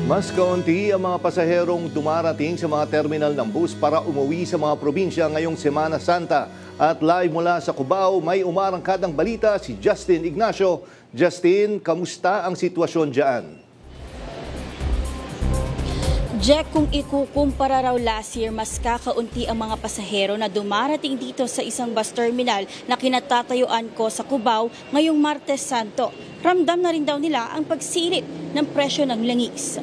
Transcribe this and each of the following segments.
Mas kaunti ang mga pasaherong dumarating sa mga terminal ng bus para umuwi sa mga probinsya ngayong Semana Santa. At live mula sa Cubao, may umarangkadang balita si Justin Ignacio. Justin, kamusta ang sitwasyon dyan? Jack, kung ikukumpara raw last year, mas kakaunti ang mga pasahero na dumarating dito sa isang bus terminal na kinatatayuan ko sa Cubao ngayong Martes Santo. Ramdam na rin daw nila ang pagsilip ng presyo ng langis.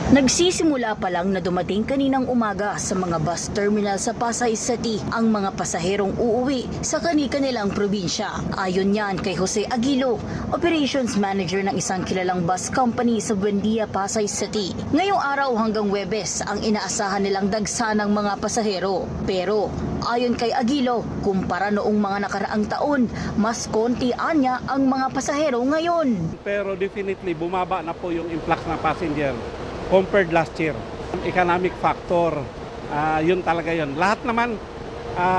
Nagsisimula pa lang na dumating kaninang umaga sa mga bus terminal sa Pasay City ang mga pasaherong uuwi sa kani-kanilang probinsya. Ayon yan kay Jose Aguilo, Operations Manager ng isang kilalang bus company sa Buendia, Pasay City. Ngayong araw hanggang Huwebes ang inaasahan nilang dagsa ng mga pasahero. Pero ayon kay Aguilo, kumpara noong mga nakaraang taon, mas konti anya ang mga pasahero ngayon. Pero definitely bumaba na po yung influx na passenger compared last year. Economic factor, yun talaga yun. Lahat naman,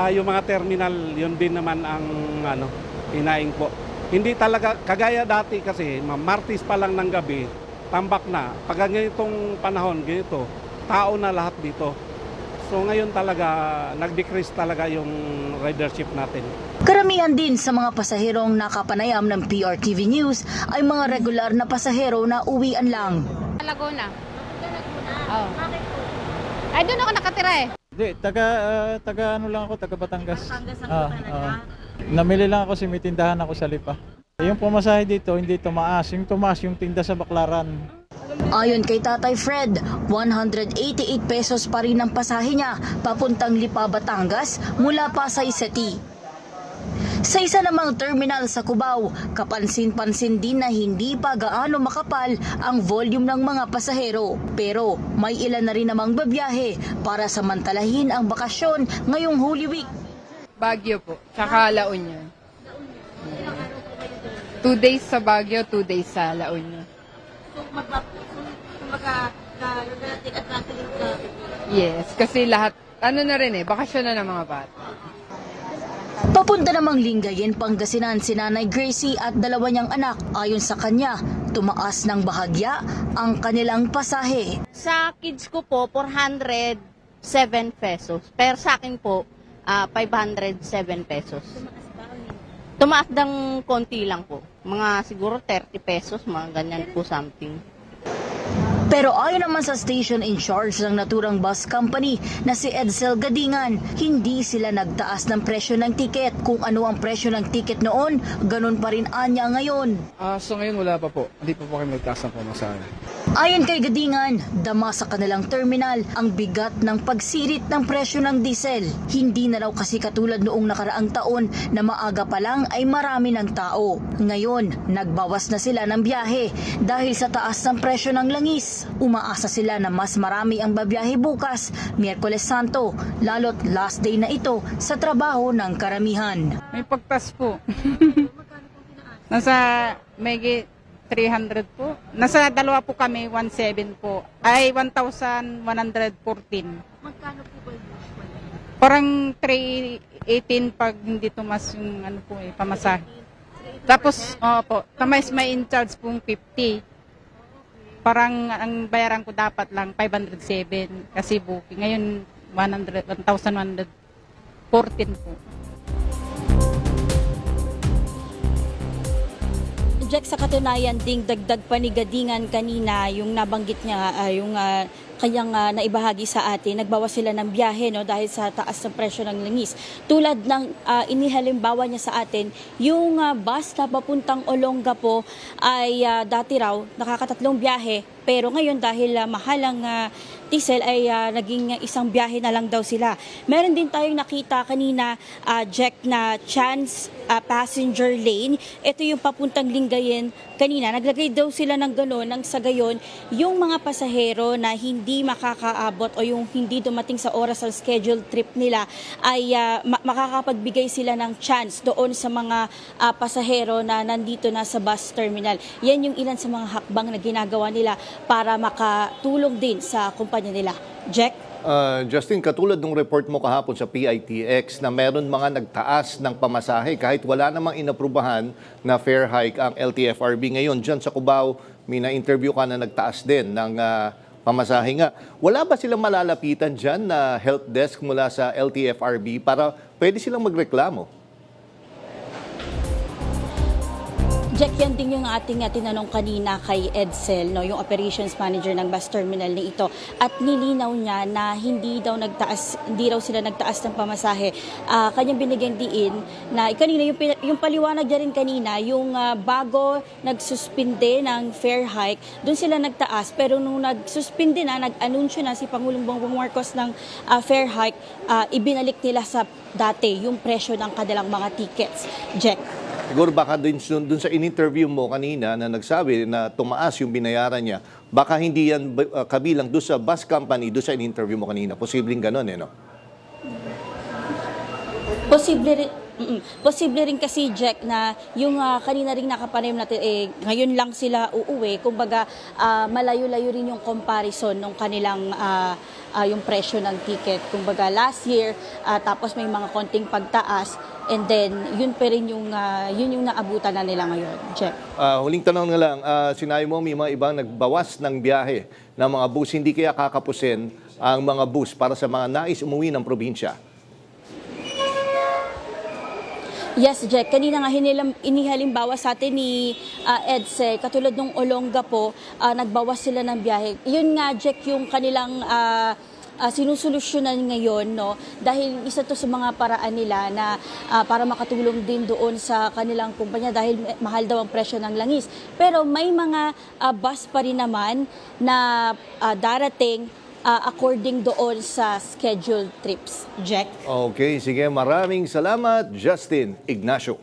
yung mga terminal, yun din naman ang hinaing po. Hindi talaga, kagaya dati kasi, Martes pa lang ng gabi, tambak na. Pag ganitong panahon, ganito, tao na lahat dito. So ngayon talaga, nag-decrease talaga yung ridership natin. Karamihan din sa mga pasaherong nakapanayam ng PRTV News ay mga regular na pasahero na uwian lang. Laguna. Oh. Ay, doon ako nakatira eh. Hindi, taga ano lang ako, taga Batangas. Namili lang ako, may tindahan ako sa Lipa. Yung pumasahe dito, hindi tumaas. Yung tumaas, yung tinda sa Baklaran. Ayon kay Tatay Fred, 188 pesos pa rin ang pasahe niya papuntang Lipa, Batangas mula Pasay City. Sa isa namang terminal sa Cubao, kapansin-pansin din na hindi pa gaano makapal ang volume ng mga pasahero. Pero may ilan na rin namang babiyahe para samantalahin ang bakasyon ngayong Holy Week. Baguio po, tsaka La Union. 2 days sa Baguio, 2 days sa La Union. Yes, kasi lahat, ano na rin bakasyon na ng mga bata. Papunta namang Lingayen, Pangasinan si Nanay Gracie at dalawa niyang anak. Ayon sa kanya, tumaas ng bahagya ang kanilang pasahe. Sa kids ko po, 407 pesos. Pero sa akin po, 507 pesos. Tumaas ng konti lang po. Mga siguro 30 pesos, mga ganyan po something. Pero ayon naman sa station in charge ng naturang bus company na si Edsel Gadingan, hindi sila nagtaas ng presyo ng tiket. Kung ano ang presyo ng tiket noon, ganun pa rin anya ngayon. So ngayon wala pa po. Hindi pa po kami nagtaas ng pamasahe. Ayon kay Gadingan, dama sa kanilang terminal ang bigat ng pagsirit ng presyo ng diesel. Hindi na raw kasi katulad noong nakaraang taon na maaga pa lang ay marami ng tao. Ngayon, nagbawas na sila ng biyahe dahil sa taas ng presyo ng langis. Umaasa sila na mas marami ang babiyahe bukas, Miyerkules Santo, lalo't last day na ito sa trabaho ng karamihan. May pagtas po. Nasa may 300 po. Nasa dalawa po kami, 17 po. Ay, 1,114. Magkano po ba usually? Parang 318 pag hindi tumas yung pamasahe. Tapos, opo, tamais may in-charge pong 50. Parang ang bayaran ko dapat lang 507 kasi booking. Ngayon, 1,114 po. Jack, sa katunayan ding dagdag pa ni Gadingan kanina yung nabanggit niya, yung kanyang naibahagi sa atin, nagbawas sila ng biyahe dahil sa taas ng presyo ng langis. Tulad ng inihalimbawa niya sa atin, yung bus na papuntang Olongapo ay dati raw nakakatatlong biyahe, pero ngayon dahil mahal ang diesel ay naging isang biyahe na lang daw sila. Meron din tayong nakita kanina, Jack, na chance passenger lane. Ito yung papuntang Lingayen kanina. Naglagay daw sila ng gano'n nang sa gayon yung mga pasahero na hindi makakaabot o yung hindi dumating sa oras ng scheduled trip nila ay makakapagbigay sila ng chance doon sa mga pasahero na nandito na sa bus terminal. Yan yung ilan sa mga hakbang na ginagawa nila para makatulong din sa kumpanya nila. Jack? Justin, katulad ng report mo kahapon sa PITX na meron mga nagtaas ng pamasahe kahit wala namang inaprubahan na fare hike ang LTFRB. Ngayon, dyan sa Cubao, may na-interview ka na nagtaas din ng pamasahe nga. Wala ba silang malalapitan dyan na help desk mula sa LTFRB para pwede silang magreklamo? Jack, yan din yung ating tinanong kanina kay Edsel, no, yung operations manager ng bus terminal na ito. At nilinaw niya na hindi raw sila nagtaas ng pamasahe. Kanyang binigyan diin na kanina yung paliwanag niya rin kanina, yung bago nagsuspinde ng fare hike, doon sila nagtaas. Pero nung nagsuspinde na, nag-anunsyo na si Pangulong Bongbong Marcos ng fare hike, ibinalik nila sa dati yung presyo ng kanilang mga tickets. Jack. Siguro baka dun sa in-interview mo kanina na nagsabi na tumaas yung binayaran niya, baka hindi yan kabilang doon sa bus company, doon sa in-interview mo kanina. Posibleng ganun, no? Posible rin kasi, Jack, na yung kanina rin nakapanim natin, ngayon lang sila uuwi. Kumbaga, malayo-layo rin yung comparison ng kanilang yung presyo ng ticket. Kumbaga, last year, tapos may mga konting pagtaas, and then yun pa rin yung naabutan na nila ngayon, Jack. Huling tanong na lang, sinabi mo may mga ibang nagbawas ng biyahe ng mga bus. Hindi kaya kakapusin ang mga bus para sa mga nais umuwi ng probinsya? Yes, Jack. Kanina nga inihalimbawa sa atin ni EDSE, katulad ng Olongapo, nagbawas sila ng biyahe. Yun nga, Jack, yung kanilang sinusolusyonan ngayon, no? Dahil isa to sa mga paraan nila na para makatulong din doon sa kanilang kumpanya dahil mahal daw ang presyo ng langis. Pero may mga bus pa rin naman na darating according doon sa scheduled trips. Jack? Okay, sige. Maraming salamat, Justin Ignacio.